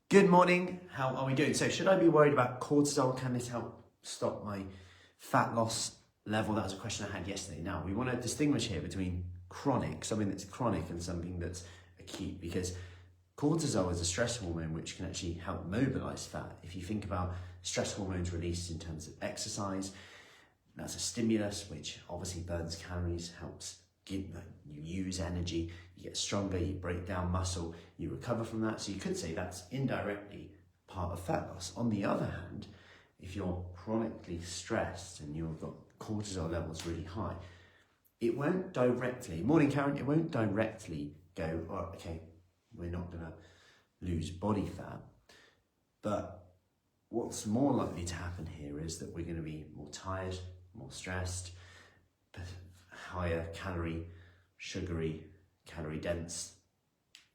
Good morning, how are we doing? So should I be worried about cortisol? Can this help stop my fat loss level? That was a question I had yesterday. Now, we want to distinguish here between chronic, something that's chronic, and something that's acute, because cortisol is a stress hormone which can actually help mobilize fat. If you think about stress hormones released in terms of exercise, that's a stimulus which obviously burns calories, helps you use energy, you get stronger, you break down muscle, you recover from that. So you could say that's indirectly part of fat loss. On the other hand, if you're chronically stressed and you've got cortisol levels really high, it won't directly, morning Karen, it won't directly go, oh, okay, we're not gonna lose body fat. But what's more likely to happen here is that we're gonna be more tired, more stressed, higher calorie, sugary, calorie dense,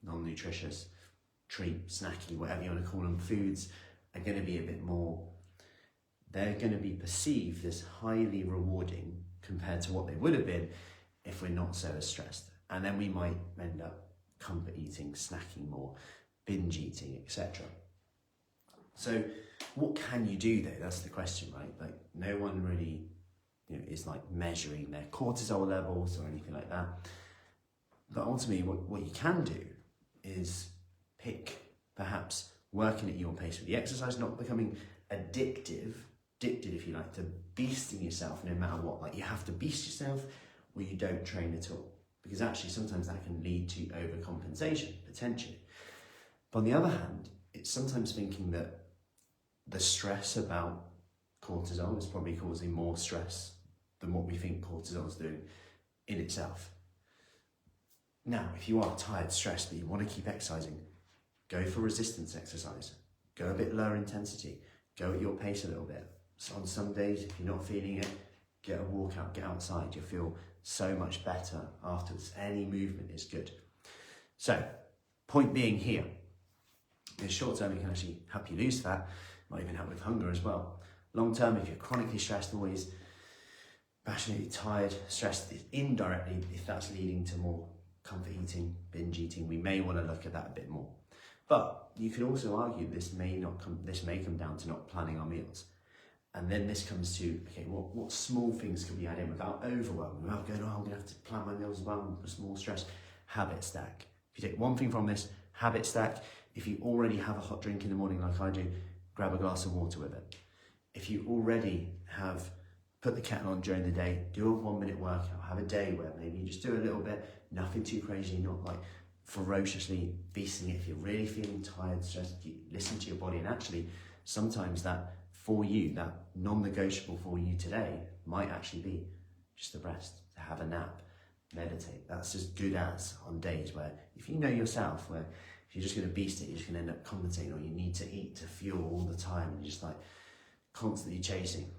non-nutritious, treat, snacky, whatever you want to call them, foods are going to be a bit more, they're going to be perceived as highly rewarding compared to what they would have been if we're not so stressed. And then we might end up comfort eating, snacking more, binge eating, etc. So what can you do though? That's the question, right? Like no one really is like measuring their cortisol levels or anything like that. But ultimately what you can do is pick, perhaps working at your pace with the exercise, not becoming addicted if you like, to beasting yourself no matter what. Like you have to beast yourself or you don't train at all. Because actually sometimes that can lead to overcompensation, potentially. But on the other hand, it's sometimes thinking that the stress about cortisol is probably causing more stress than what we think cortisol is doing in itself. Now, if you are tired, stressed, but you want to keep exercising, go for resistance exercise. Go a bit lower intensity. Go at your pace a little bit. So on some days, if you're not feeling it, get a walk out, get outside. You'll feel so much better afterwards. Any movement is good. So, point being here, in the short term, it can actually help you lose fat. Might even help with hunger as well. Long term, if you're chronically stressed, always passionately tired, stressed, indirectly, if that's leading to more comfort eating, binge eating, we may want to look at that a bit more. But you could also argue this may come down to not planning our meals. And then this comes to, okay, what small things can we add in without overwhelming, without going, oh, I'm gonna have to plan my meals as well, small stress. Habit stack. If you take one thing from this, habit stack. If you already have a hot drink in the morning like I do, grab a glass of water with it. If you already have put the kettle on during the day, do a 1 minute workout, have a day where maybe you just do a little bit, nothing too crazy, not like ferociously beasting it. If you're really feeling tired, stressed, you listen to your body. And actually, sometimes that for you, that non-negotiable for you today might actually be just the rest, to have a nap, meditate. That's as good as on days where, if you know yourself, where if you're just gonna beast it, you're just gonna end up compensating, or you need to eat to fuel all the time, and you're just like constantly chasing.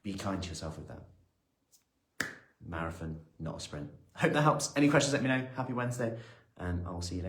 Be kind to yourself with that. Marathon, not a sprint. Hope that helps. Any questions, let me know. Happy Wednesday, and I'll see you later.